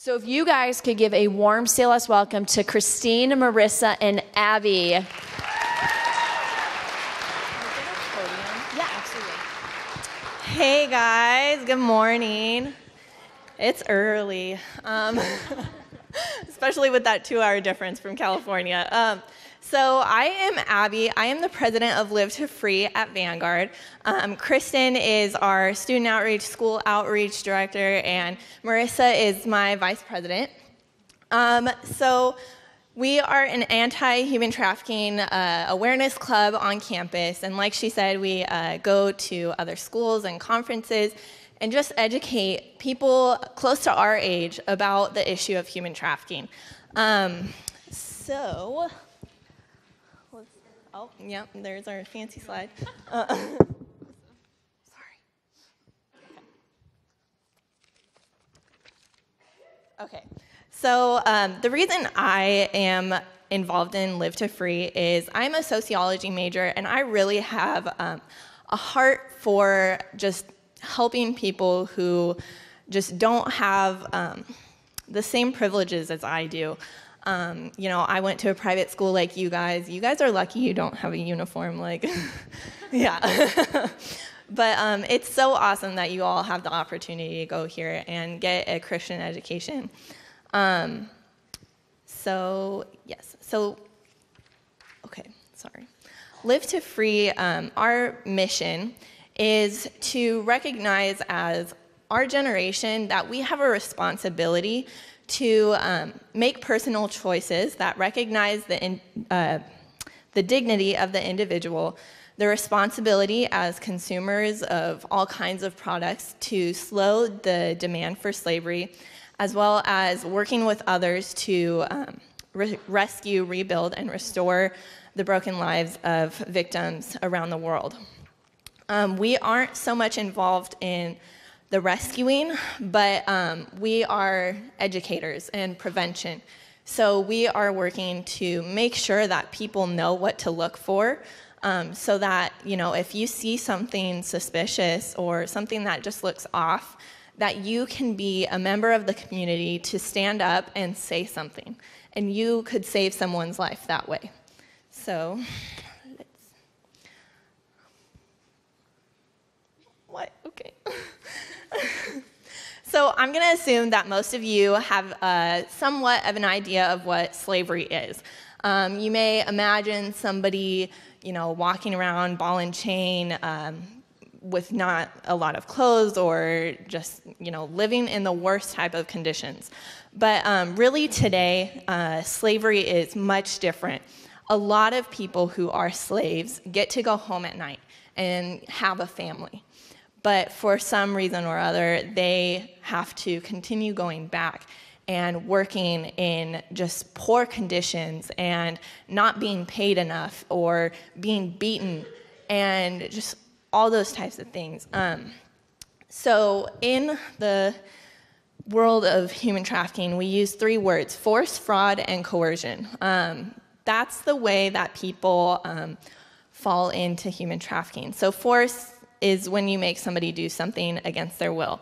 So if you guys could give a warm say less welcome to Christine, Marissa, and Abby. Yeah, absolutely. Hey guys, good morning. It's early, especially with that 2-hour difference from California. So I am Abby. I am the president of Live to Free at Vanguard. Kristen is our student outreach, school outreach director, and Marissa is my vice president. So we are an anti-human trafficking awareness club on campus, and like she said, we go to other schools and conferences and just educate people close to our age about the issue of human trafficking. Oh, yeah, there's our fancy slide. Sorry. Okay. So the reason I am involved in Live to Free is I'm a sociology major, and I really have a heart for just helping people who just don't have the same privileges as I do. I went to a private school like you guys. You guys are lucky you don't have a uniform, yeah. But it's so awesome that you all have the opportunity to go here and get a Christian education. Live to Free, our mission is to recognize as our generation that we have a responsibility to make personal choices that recognize the dignity of the individual, the responsibility as consumers of all kinds of products to slow the demand for slavery, as well as working with others to rescue, rebuild, and restore the broken lives of victims around the world. We aren't so much involved in the rescuing, but we are educators and prevention. So we are working to make sure that people know what to look for, so that, if you see something suspicious or something that just looks off, that you can be a member of the community to stand up and say something, and you could save someone's life that way. So, what? Okay. So I'm going to assume that most of you have somewhat of an idea of what slavery is. You may imagine somebody, walking around ball and chain with not a lot of clothes, or just, living in the worst type of conditions. But really today, slavery is much different. A lot of people who are slaves get to go home at night and have a family. But for some reason or other, they have to continue going back and working in just poor conditions and not being paid enough or being beaten and just all those types of things. So in the world of human trafficking, we use 3 words: force, fraud, and coercion. That's the way that people fall into human trafficking. So force is when you make somebody do something against their will.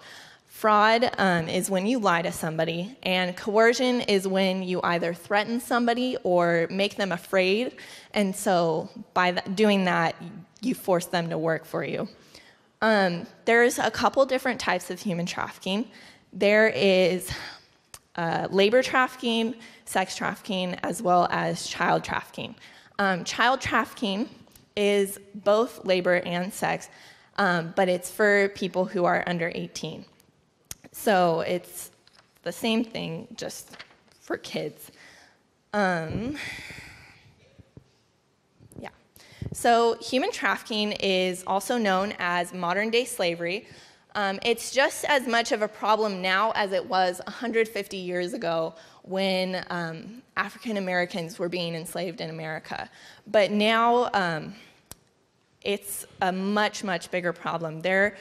Fraud is when you lie to somebody, and coercion is when you either threaten somebody or make them afraid, and so by doing that, you force them to work for you. There's a couple different types of human trafficking. There is labor trafficking, sex trafficking, as well as child trafficking. Child trafficking is both labor and sex, but it's for people who are under 18. So it's the same thing, just for kids. So human trafficking is also known as modern-day slavery. It's just as much of a problem now as it was 150 years ago when African Americans were being enslaved in America. But now it's a much, much bigger problem. There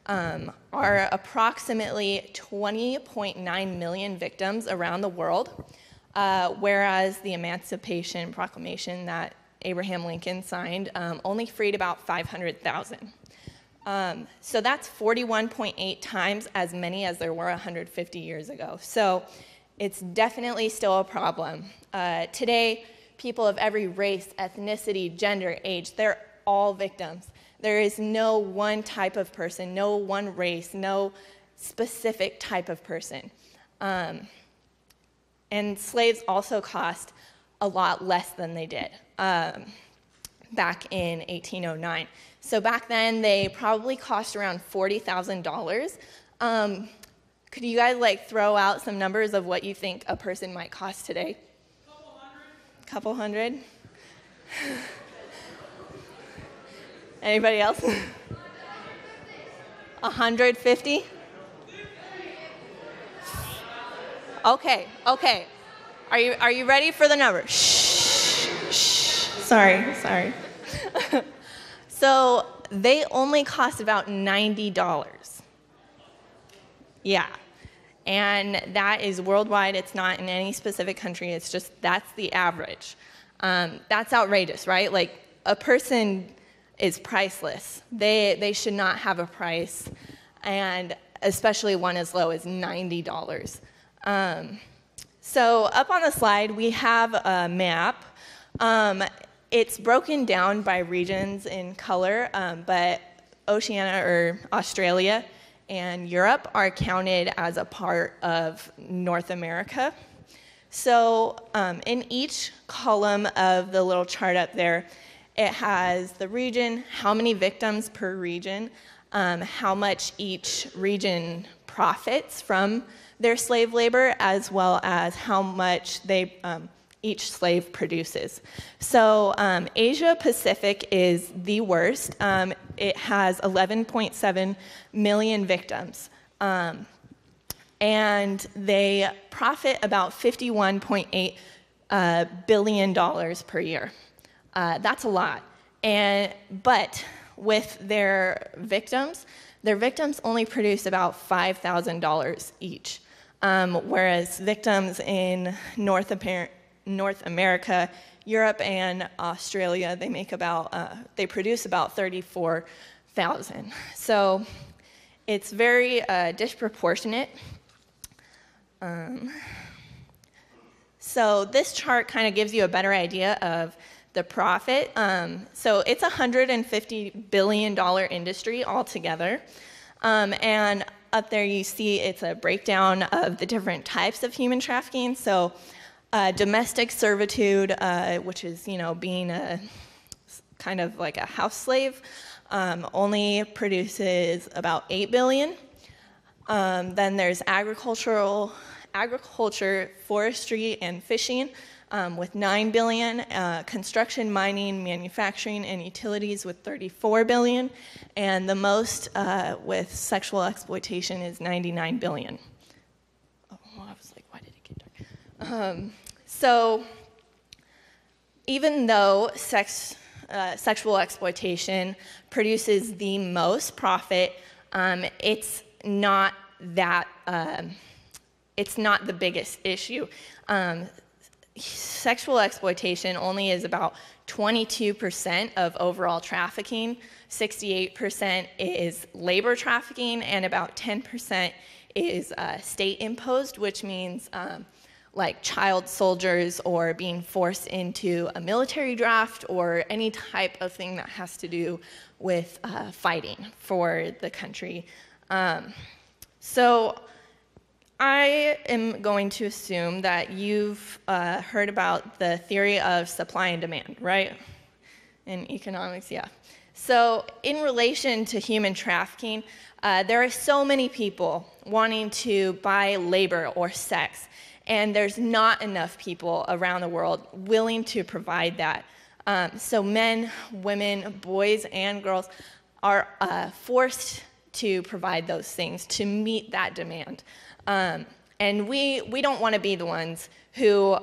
are approximately 20.9 million victims around the world, whereas the Emancipation Proclamation that Abraham Lincoln signed only freed about 500,000. So that's 41.8 times as many as there were 150 years ago. So it's definitely still a problem. Today, people of every race, ethnicity, gender, age, they're all victims. There is no one type of person, no one race, no specific type of person. And slaves also cost a lot less than they did back in 1809. So back then, they probably cost around $40,000. Could you guys throw out some numbers of what you think a person might cost today? Couple hundred? Anybody else? 150? Okay. Are you ready for the number? Shh. Sorry. So they only cost about $90. Yeah. And that is worldwide. It's not in any specific country. It's just, that's the average. That's outrageous, right? A person is priceless. They should not have a price, and especially one as low as $90. So up on the slide, we have a map. It's broken down by regions in color, but Oceania, or Australia, and Europe are counted as a part of North America. So in each column of the little chart up there, it has the region, how many victims per region, how much each region profits from their slave labor, as well as how much each slave produces. So Asia Pacific is the worst. It has 11.7 million victims. And they profit about $51.8 billion per year. That's a lot. But with their victims only produce about $5,000 each. Whereas victims in North America, Europe, and Australia, they produce about 34,000. So it's very disproportionate. So this chart kind of gives you a better idea of the profit. So it's a $150 billion industry altogether. And up there you see it's a breakdown of the different types of human trafficking. So domestic servitude, which is, being a kind of like a house slave, only produces about 8 billion. Then there's agriculture, forestry, and fishing with 9 billion, construction, mining, manufacturing, and utilities with 34 billion, and the most with sexual exploitation is 99 billion. Oh, I was like, why did it get dark? So even though sexual exploitation produces the most profit, it's not the biggest issue. Sexual exploitation only is about 22% of overall trafficking, 68% is labor trafficking, and about 10% is state-imposed, which means like child soldiers or being forced into a military draft or any type of thing that has to do with fighting for the country. So I am going to assume that you've heard about the theory of supply and demand, right? In economics, yeah. So in relation to human trafficking, there are so many people wanting to buy labor or sex, and there's not enough people around the world willing to provide that. So men, women, boys, and girls are forced to provide those things to meet that demand. And we don't want to be the ones who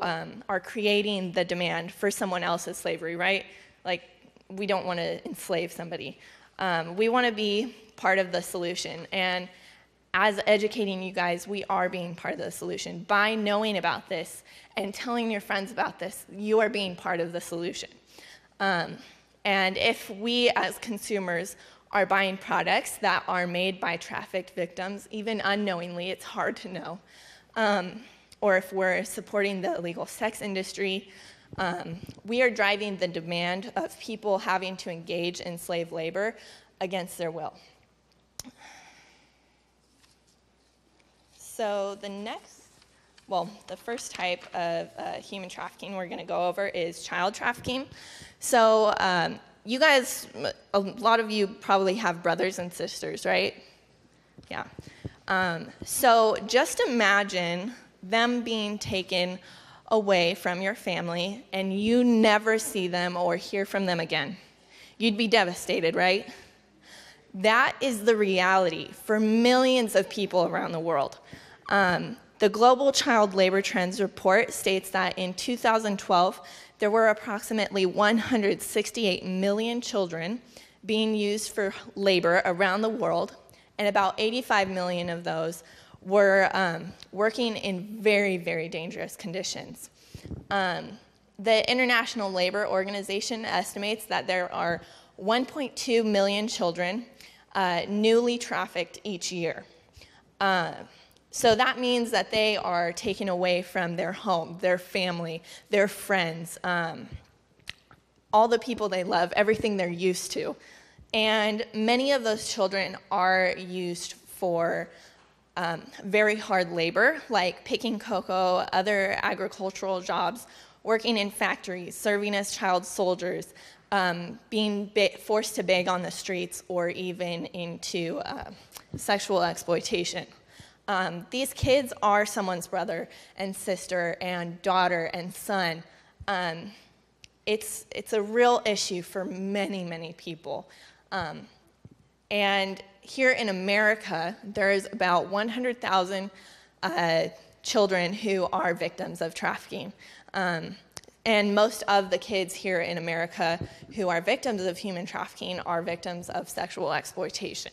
are creating the demand for someone else's slavery, right? Like, we don't want to enslave somebody. We want to be part of the solution. And as educating you guys, we are being part of the solution. By knowing about this and telling your friends about this, you are being part of the solution. And if we as consumers are buying products that are made by trafficked victims, even unknowingly. It's hard to know. Or if we're supporting the illegal sex industry, we are driving the demand of people having to engage in slave labor against their will. So the first type of human trafficking we're going to go over is child trafficking. So you guys, a lot of you probably have brothers and sisters, right? Yeah. So just imagine them being taken away from your family and you never see them or hear from them again. You'd be devastated, right? That is the reality for millions of people around the world. The Global Child Labor Trends Report states that in 2012, there were approximately 168 million children being used for labor around the world, and about 85 million of those were working in very, very dangerous conditions. The International Labor Organization estimates that there are 1.2 million children newly trafficked each year. So that means that they are taken away from their home, their family, their friends, all the people they love, everything they're used to. And many of those children are used for very hard labor, like picking cocoa, other agricultural jobs, working in factories, serving as child soldiers, being forced to beg on the streets, or even into sexual exploitation. These kids are someone's brother and sister and daughter and son. It's a real issue for many, many people. And here in America, there's about 100,000 children who are victims of trafficking. And most of the kids here in America who are victims of human trafficking are victims of sexual exploitation.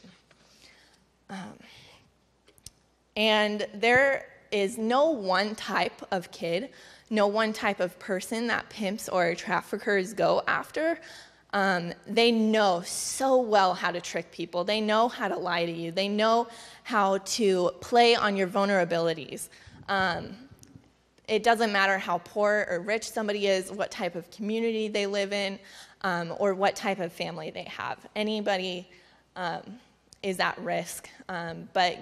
And there is no one type of kid, no one type of person that pimps or traffickers go after. They know so well how to trick people. They know how to lie to you. They know how to play on your vulnerabilities. It doesn't matter how poor or rich somebody is, what type of community they live in, or what type of family they have. Anybody is at risk. But,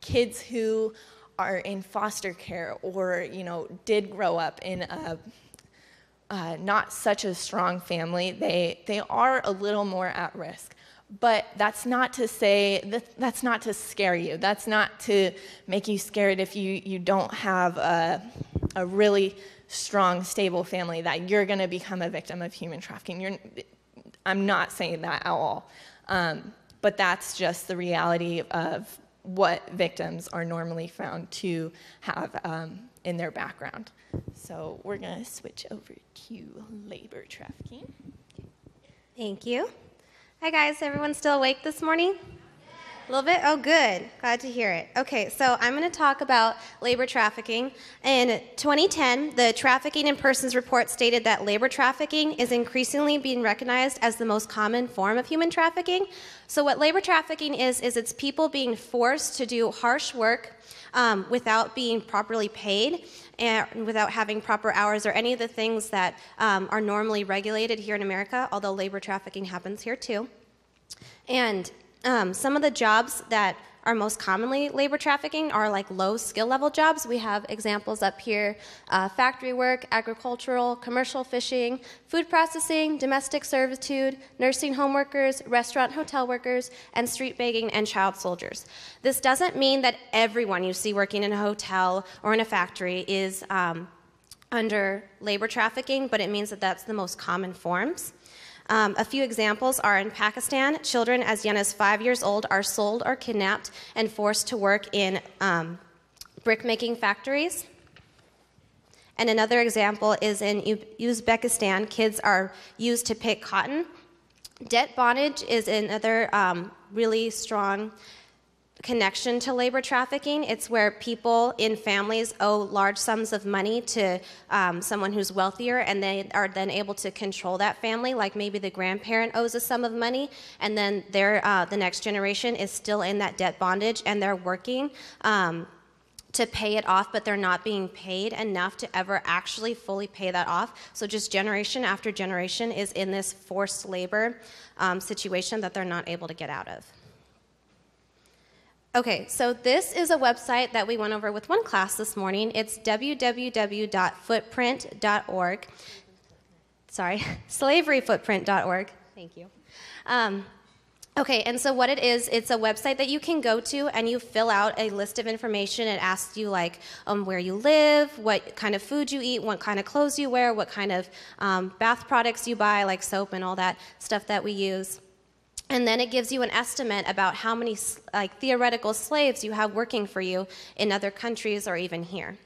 kids who are in foster care or, did grow up in a not such a strong family, they are a little more at risk. But that's not to say, that's not to scare you. That's not to make you scared if you don't have a really strong, stable family that you're going to become a victim of human trafficking. I'm not saying that at all. But that's just the reality of what victims are normally found to have in their background. So we're going to switch over to labor trafficking. Thank you. Hi guys, everyone still awake this morning? A little bit? Oh, good. Glad to hear it. Okay, so I'm going to talk about labor trafficking. In 2010, the Trafficking in Persons report stated that labor trafficking is increasingly being recognized as the most common form of human trafficking. So what labor trafficking is it's people being forced to do harsh work without being properly paid and without having proper hours or any of the things that are normally regulated here in America, although labor trafficking happens here too. And some of the jobs that are most commonly labor trafficking are like low skill level jobs. We have examples up here: factory work, agricultural, commercial fishing, food processing, domestic servitude, nursing home workers, restaurant hotel workers, and street begging and child soldiers. This doesn't mean that everyone you see working in a hotel or in a factory is under labor trafficking, but it means that that's the most common forms. A few examples are in Pakistan, children as young as 5 years old are sold or kidnapped and forced to work in brick-making factories. And another example is in Uzbekistan, kids are used to pick cotton. Debt bondage is another really strong connection to labor trafficking. It's where people in families owe large sums of money to someone who's wealthier, and they are then able to control that family. Like maybe the grandparent owes a sum of money, and then the next generation is still in that debt bondage, and they're working to pay it off, but they're not being paid enough to ever actually fully pay that off. So just generation after generation is in this forced labor situation that they're not able to get out of. Okay, so this is a website that we went over with one class this morning. It's www.footprint.org. Sorry, slaveryfootprint.org. Thank you. Okay, and so what it is, it's a website that you can go to and you fill out a list of information. It asks you like where you live, what kind of food you eat, what kind of clothes you wear, what kind of bath products you buy, like soap and all that stuff that we use. And then it gives you an estimate about how many like theoretical slaves you have working for you in other countries or even here.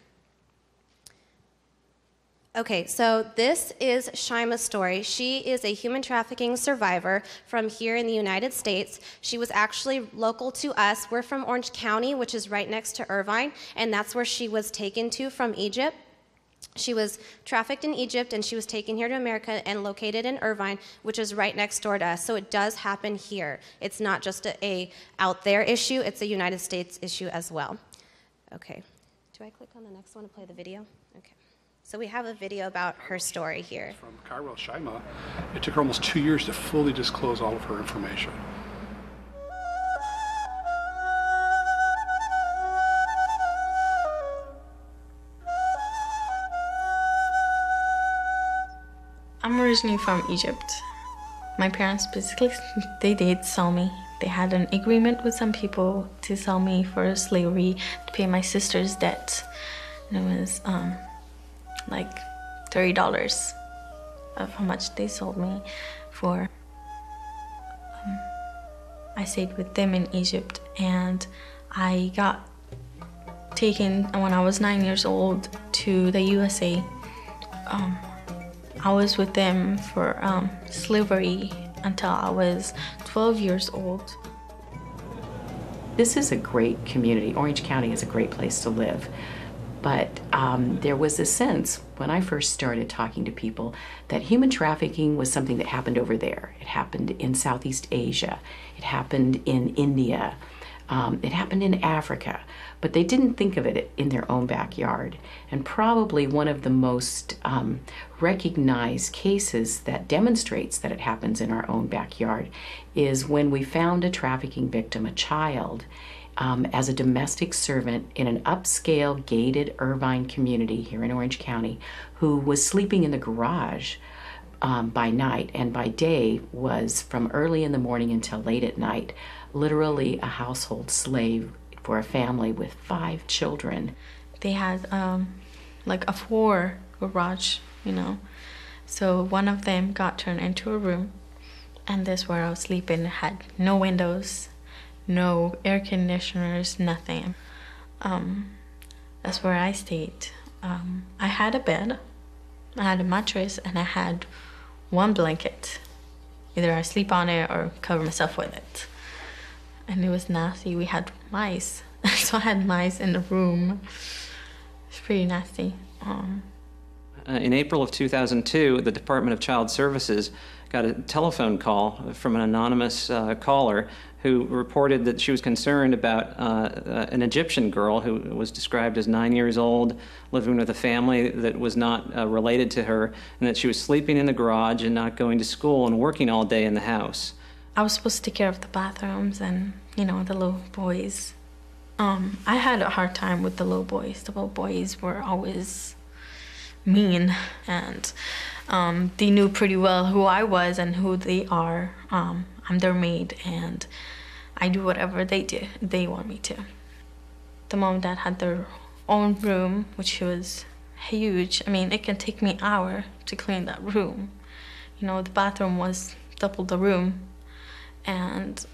Okay, so this is Shima's story. She is a human trafficking survivor from here in the United States. She was actually local to us. We're from Orange County, which is right next to Irvine, and that's where she was taken to from Egypt. She was trafficked in Egypt, and she was taken here to America and located in Irvine, which is right next door to us. So it does happen here. It's not just a out there issue, it's a United States issue as well. Okay, do I click on the next one to play the video? Okay. So we have a video about her story here. From Cairo Shima, it took her almost 2 years to fully disclose all of her information. I'm originally from Egypt. My parents basically, they did sell me. They had an agreement with some people to sell me for slavery to pay my sister's debt. And it was like $30 of how much they sold me for. I stayed with them in Egypt, and I got taken when I was 9 years old to the USA. I was with them for slavery until I was 12 years old. This is a great community. Orange County is a great place to live. But there was a sense when I first started talking to people that human trafficking was something that happened over there. It happened in Southeast Asia. It happened in India. It happened in Africa. But they didn't think of it in their own backyard. And probably one of the most recognized cases that demonstrates that it happens in our own backyard is when we found a trafficking victim, a child, as a domestic servant in an upscale gated Irvine community here in Orange County, who was sleeping in the garage by night, and by day was from early in the morning until late at night, literally a household slave for a family with 5 children. They had like a 4 garage, you know. So one of them got turned into a room, and this where I was sleeping had no windows, no air conditioners, nothing. That's where I stayed. I had a bed, I had a mattress, and I had 1 blanket. Either I sleep on it or cover myself with it. And it was nasty. We had mice. So I had mice in the room. It's pretty nasty. In April of 2002, the Department of Child Services got a telephone call from an anonymous caller who reported that she was concerned about an Egyptian girl who was described as 9 years old, living with a family that was not related to her, and that she was sleeping in the garage and not going to school and working all day in the house. I was supposed to take care of the bathrooms and, you know, the little boys. I had a hard time with the little boys. The little boys were always mean, and they knew pretty well who I was and who they are. I'm their maid, and I do whatever they want me to. The mom and dad had their own room, which was huge. I mean, it can take me an hour to clean that room. You know, the bathroom was double the room, and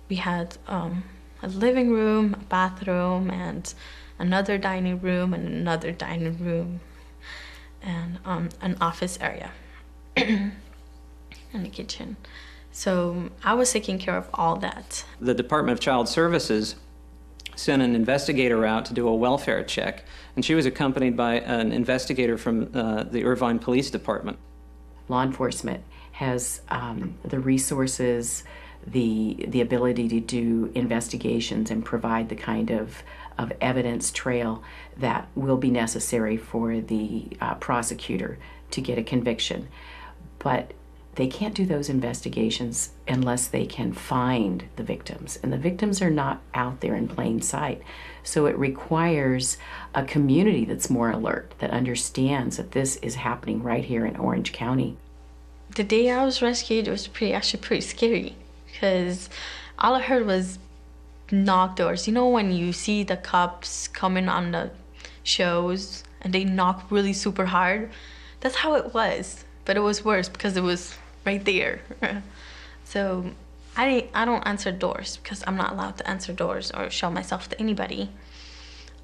we had a living room, a bathroom, and another dining room, and another dining room, and an office area, and a kitchen. So I was taking care of all that. The Department of Child Services sent an investigator out to do a welfare check, and she was accompanied by an investigator from the Irvine Police Department. Law enforcement has the resources, the ability to do investigations and provide the kind of evidence trail that will be necessary for the prosecutor to get a conviction. But they can't do those investigations unless they can find the victims. And the victims are not out there in plain sight. So it requires a community that's more alert, that understands that this is happening right here in Orange County. The day I was rescued, it was actually pretty scary, because all I heard was knock doors. You know when you see the cops coming on the shows and they knock really super hard? That's how it was, but it was worse because it was right there. So I don't answer doors because I'm not allowed to answer doors or show myself to anybody.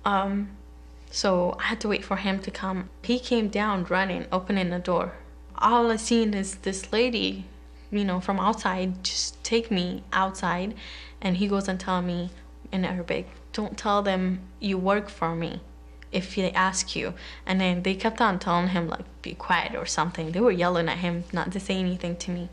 So I had to wait for him to come. He came down running, opening the door. All I seen is this lady, you know, from outside just take me outside, and he goes and tell me in Arabic, don't tell them you work for me if they ask you. And then they kept on telling him, like, be quiet or something. They were yelling at him not to say anything to me.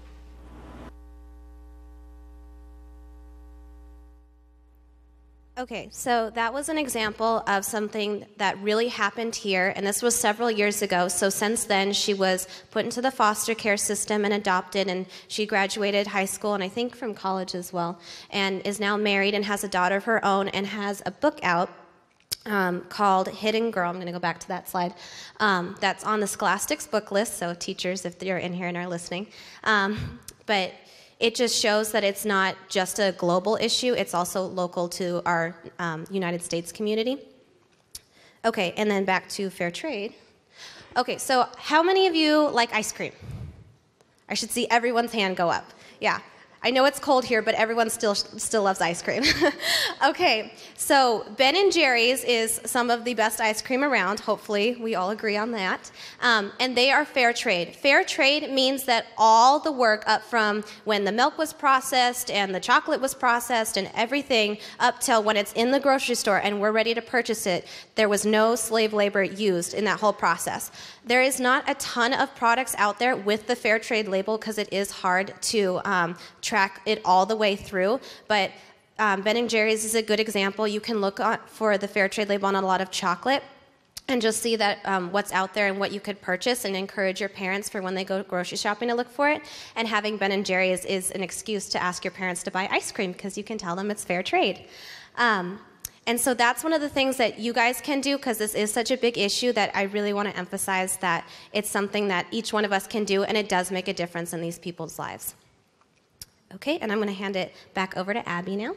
Okay, so that was an example of something that really happened here, and this was several years ago. So since then, she was put into the foster care system and adopted, and she graduated high school, and I think from college as well, and is now married and has a daughter of her own and has a book out called Hidden Girl. I'm going to go back to that slide. That's on the Scholastic's book list, so teachers, if you're in here and are listening. But it just shows that it's not just a global issue, it's also local to our United States community. Okay, and then back to fair trade. Okay, so how many of you like ice cream? I should see everyone's hand go up. Yeah. I know it's cold here, but everyone still loves ice cream. Okay, so Ben & Jerry's is some of the best ice cream around. Hopefully, we all agree on that. And they are fair trade. Fair trade means that all the work up from when the milk was processed and the chocolate was processed and everything up till when it's in the grocery store and we're ready to purchase it, there was no slave labor used in that whole process. There is not a ton of products out there with the fair trade label because it is hard to track it all the way through, but Ben & Jerry's is a good example. You can look for the fair trade label on a lot of chocolate and just see that what's out there and what you could purchase, and encourage your parents for when they go grocery shopping to look for it. And having Ben & Jerry's is an excuse to ask your parents to buy ice cream because you can tell them it's fair trade. And so that's one of the things that you guys can do, because this is such a big issue that I really want to emphasize that it's something that each one of us can do, and it does make a difference in these people's lives. Okay, and I'm going to hand it back over to Abby now.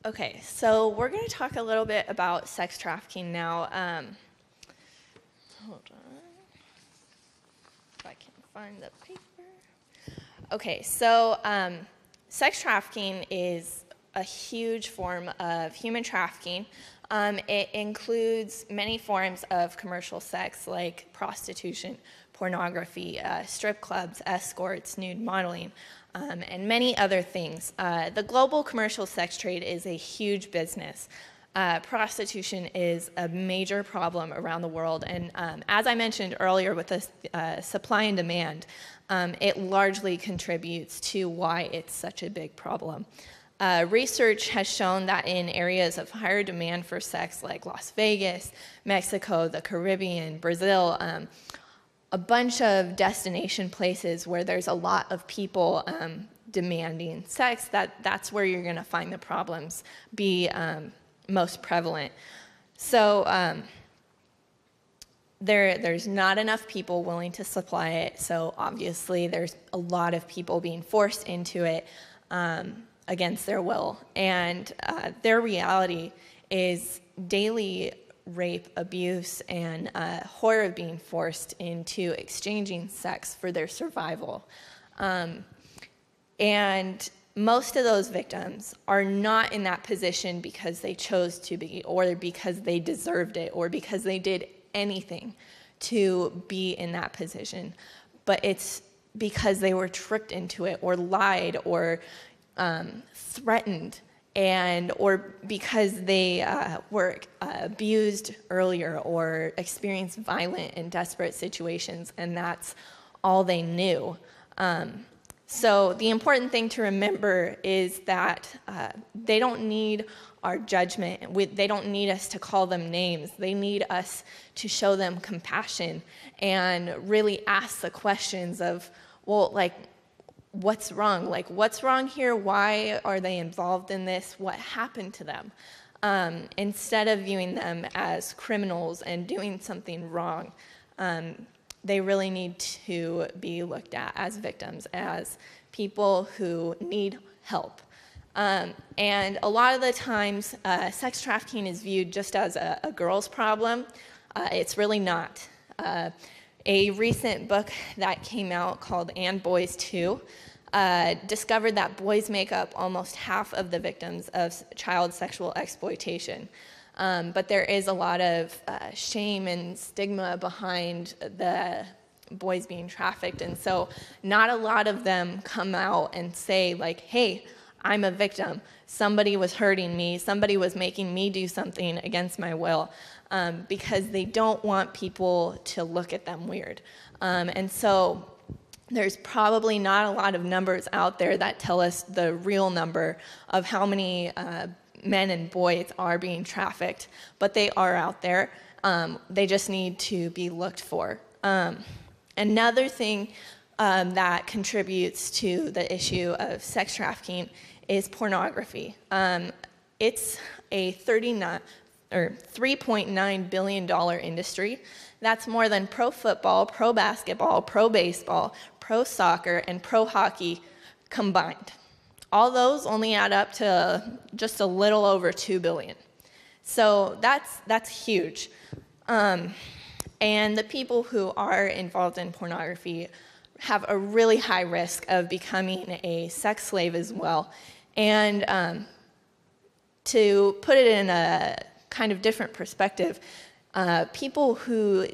Okay, so we're going to talk a little bit about sex trafficking now. Hold on. If I can find the paper. Okay, so sex trafficking is a huge form of human trafficking. It includes many forms of commercial sex like prostitution, pornography, strip clubs, escorts, nude modeling, and many other things. The global commercial sex trade is a huge business. Prostitution is a major problem around the world, and as I mentioned earlier with the supply and demand, it largely contributes to why it's such a big problem. Research has shown that in areas of higher demand for sex like Las Vegas, Mexico, the Caribbean, Brazil, a bunch of destination places where there's a lot of people demanding sex, that's where you're going to find the problems be most prevalent. So there's not enough people willing to supply it, so obviously there's a lot of people being forced into it against their will. And their reality is daily rape, abuse, and horror of being forced into exchanging sex for their survival. And most of those victims are not in that position because they chose to be, or because they deserved it, or because they did anything to be in that position. But it's because they were tricked into it, or lied, or threatened or because they were abused earlier or experienced violent and desperate situations, and that's all they knew. So the important thing to remember is that they don't need our judgment. They don't need us to call them names. They need us to show them compassion and really ask the questions of, well, like, what's wrong? Like, what's wrong here? Why are they involved in this? What happened to them? Instead of viewing them as criminals and doing something wrong, they really need to be looked at as victims, as people who need help. And a lot of the times, sex trafficking is viewed just as a girl's problem. It's really not. A recent book that came out called And Boys Too discovered that boys make up almost half of the victims of child sexual exploitation. But there is a lot of shame and stigma behind the boys being trafficked. And so not a lot of them come out and say, like, hey, I'm a victim. Somebody was hurting me. Somebody was making me do something against my will, because they don't want people to look at them weird. And so there's probably not a lot of numbers out there that tell us the real number of how many men and boys are being trafficked, but they are out there. They just need to be looked for. Another thing that contributes to the issue of sex trafficking is pornography. It's a $3.9 billion industry. That's more than pro football, pro basketball, pro baseball, pro soccer, and pro hockey combined. All those only add up to just a little over $2 billion. So that's huge. And the people who are involved in pornography have a really high risk of becoming a sex slave as well. And to put it in a kind of different perspective, people who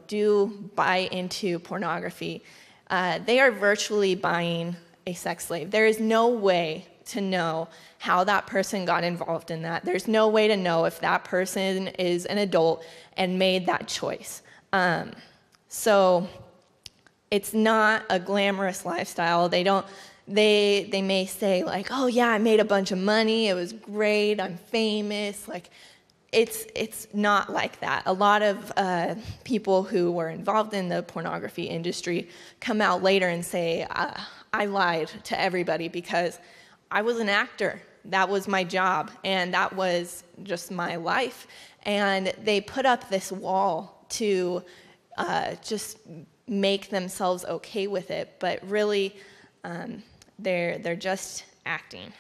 do buy into pornography, they are virtually buying a sex slave. There is no way to know how that person got involved in that. There's no way to know if that person is an adult and made that choice. So it's not a glamorous lifestyle. They may say, like, oh yeah, I made a bunch of money, it was great, I'm famous. Like, it's not like that. A lot of people who were involved in the pornography industry come out later and say, I lied to everybody because I was an actor. That was my job, and that was just my life. And they put up this wall to just make themselves okay with it, but really they're just acting.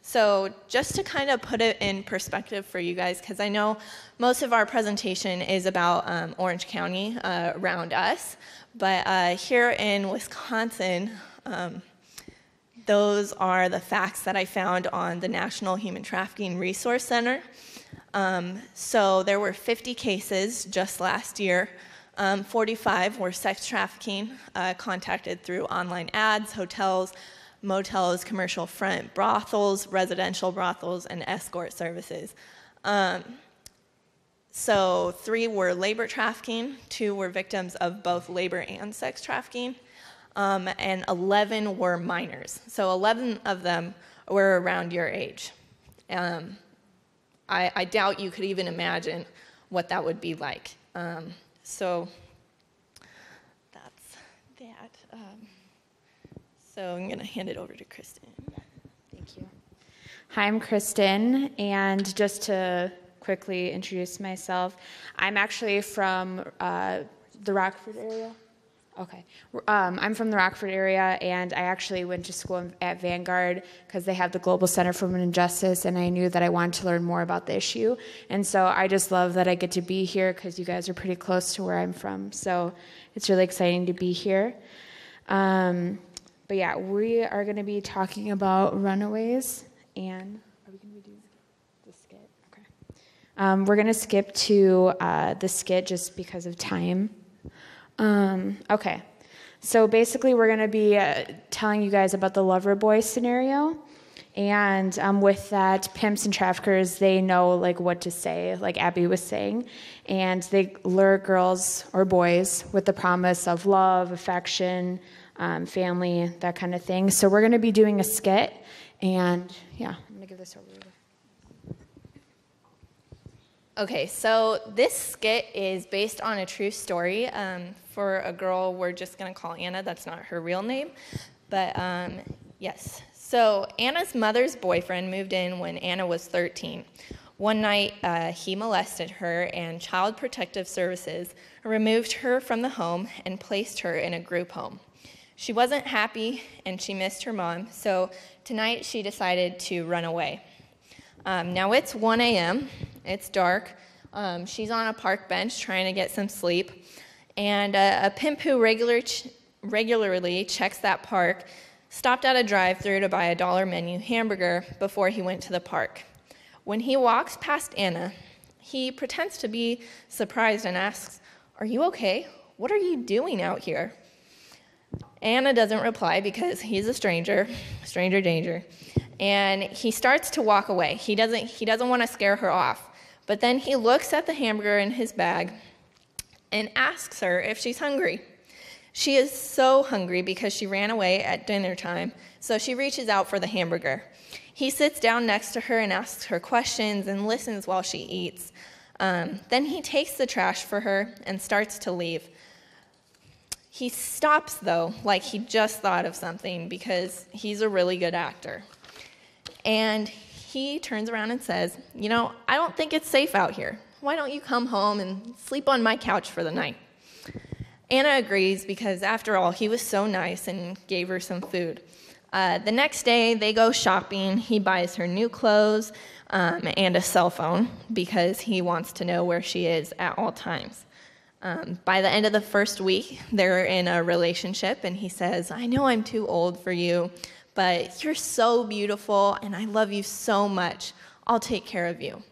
So just to kind of put it in perspective for you guys, because I know most of our presentation is about Orange County around us, but here in Wisconsin, those are the facts that I found on the National Human Trafficking Resource Center. So there were 50 cases just last year. 45 were sex trafficking, contacted through online ads, hotels, motels, commercial front brothels, residential brothels, and escort services. So 3 were labor trafficking, 2 were victims of both labor and sex trafficking, and 11 were minors. So 11 of them were around your age. I doubt you could even imagine what that would be like. So that's that. So I'm going to hand it over to Kristen. Thank you. Hi, I'm Kristen, and just to quickly introduce myself, I'm actually from the Rockford area. Okay. I'm from the Rockford area, and I actually went to school at Vanguard because they have the Global Center for Women and Justice, and I knew that I wanted to learn more about the issue. And so I just love that I get to be here because you guys are pretty close to where I'm from. So it's really exciting to be here. But yeah, we are going to be talking about runaways, and are we going to do the skit? Okay. We're going to skip to the skit just because of time. Okay, So basically, we're going to be telling you guys about the lover boy scenario. And with that, pimps and traffickers, they know like what to say, like Abby was saying. And they lure girls or boys with the promise of love, affection, family, that kind of thing. So we're going to be doing a skit. And yeah, I'm going to give this over to you. Okay, so this skit is based on a true story for a girl we're just going to call Anna. That's not her real name. But yes. So Anna's mother's boyfriend moved in when Anna was 13. One night, he molested her, and Child Protective Services removed her from the home and placed her in a group home. She wasn't happy, and she missed her mom, so tonight she decided to run away. Now it's 1 a.m., it's dark, she's on a park bench trying to get some sleep, and a pimp who regularly checks that park stopped at a drive-thru to buy a $1 menu hamburger before he went to the park. When he walks past Anna, he pretends to be surprised and asks, "Are you okay? What are you doing out here?" Anna doesn't reply because he's a stranger danger, and he starts to walk away. He doesn't want to scare her off, but then he looks at the hamburger in his bag and asks her if she's hungry. She is so hungry because she ran away at dinner time, so she reaches out for the hamburger. He sits down next to her and asks her questions and listens while she eats. Then he takes the trash for her and starts to leave. He stops, though, like he just thought of something because he's a really good actor. And he turns around and says, "I don't think it's safe out here. Why don't you come home and sleep on my couch for the night?" Anna agrees because, after all, he was so nice and gave her some food. The next day, they go shopping. He buys her new clothes and a cell phone because he wants to know where she is at all times. By the end of the first week, they're in a relationship, and he says, "I know I'm too old for you, but you're so beautiful, and I love you so much. I'll take care of you."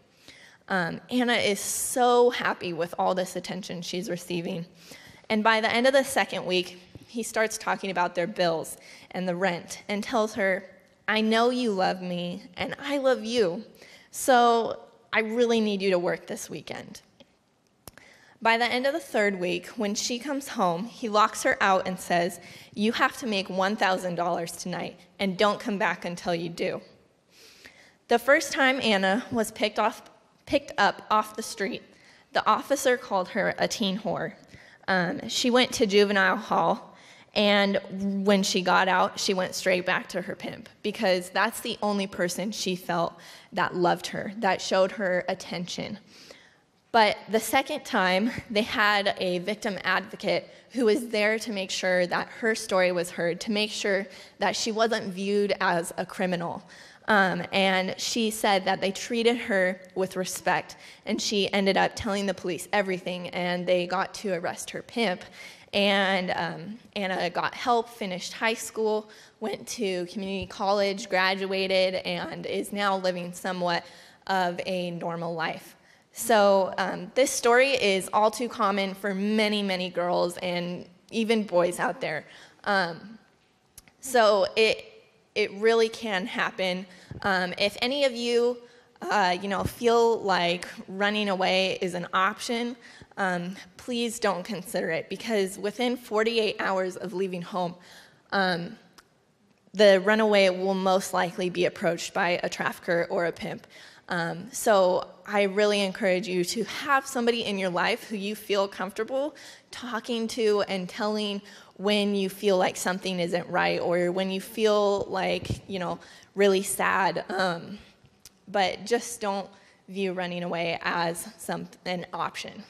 Anna is so happy with all this attention she's receiving. And by the end of the second week, he starts talking about their bills and the rent and tells her, "I know you love me, and I love you, so I really need you to work this weekend." By the end of the third week, when she comes home, he locks her out and says, "You have to make $1,000 tonight, and don't come back until you do." The first time Anna was picked up off the street, the officer called her a teen whore. She went to juvenile hall, and when she got out, she went straight back to her pimp because that's the only person she felt that loved her, that showed her attention. But the second time, they had a victim advocate who was there to make sure that her story was heard, to make sure that she wasn't viewed as a criminal. And she said that they treated her with respect, and she ended up telling the police everything, and they got to arrest her pimp. And Anna got help, finished high school, went to community college, graduated, and is now living somewhat of a normal life. So this story is all too common for many, many girls and even boys out there. So it really can happen. If any of you, feel like running away is an option, please don't consider it because within 48 hours of leaving home, the runaway will most likely be approached by a trafficker or a pimp. So I really encourage you to have somebody in your life who you feel comfortable talking to and telling when you feel like something isn't right or when you feel like, really sad. But just don't view running away as an option.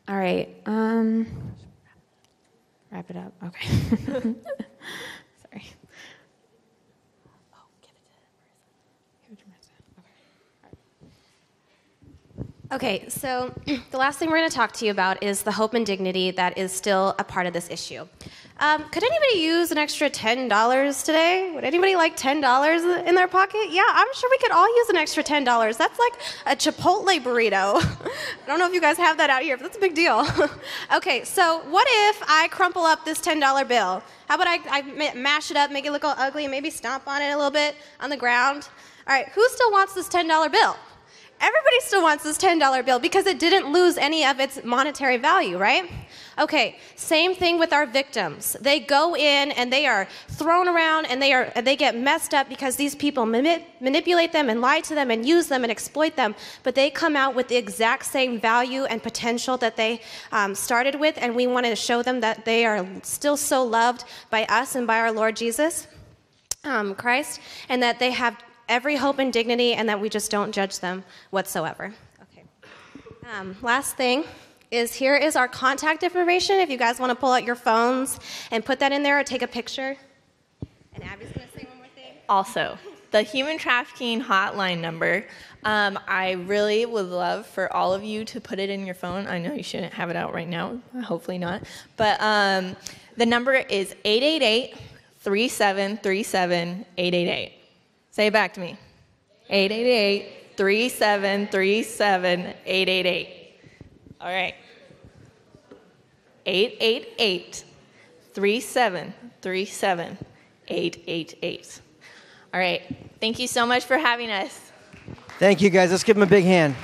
All right. Wrap it up. Okay. Sorry. Okay, so the last thing we're going to talk to you about is the hope and dignity that is still a part of this issue. Could anybody use an extra $10 today? Would anybody like $10 in their pocket? Yeah, I'm sure we could all use an extra $10. That's like a Chipotle burrito. I don't know if you guys have that out here, but that's a big deal. Okay, so what if I crumple up this $10 bill? How about I mash it up, make it look all ugly, and maybe stomp on it a little bit on the ground? All right, who still wants this $10 bill? Everybody still wants this $10 bill because it didn't lose any of its monetary value, right? Okay, same thing with our victims. They go in and they are thrown around and they get messed up because these people manipulate them and lie to them and use them and exploit them, but they come out with the exact same value and potential that they started with, and we want to show them that they are still so loved by us and by our Lord Jesus Christ, and that they have every hope and dignity, and that we just don't judge them whatsoever. Okay. Last thing is, here is our contact information. If you guys want to pull out your phones and put that in there or take a picture. And Abby's going to say one more thing. Also, the human trafficking hotline number, I really would love for all of you to put it in your phone. I know you shouldn't have it out right now, hopefully not. But the number is 888-3737-888. Say it back to me. 888-3737-888. All right. 888-3737-888. All right. Thank you so much for having us. Thank you, guys. Let's give them a big hand.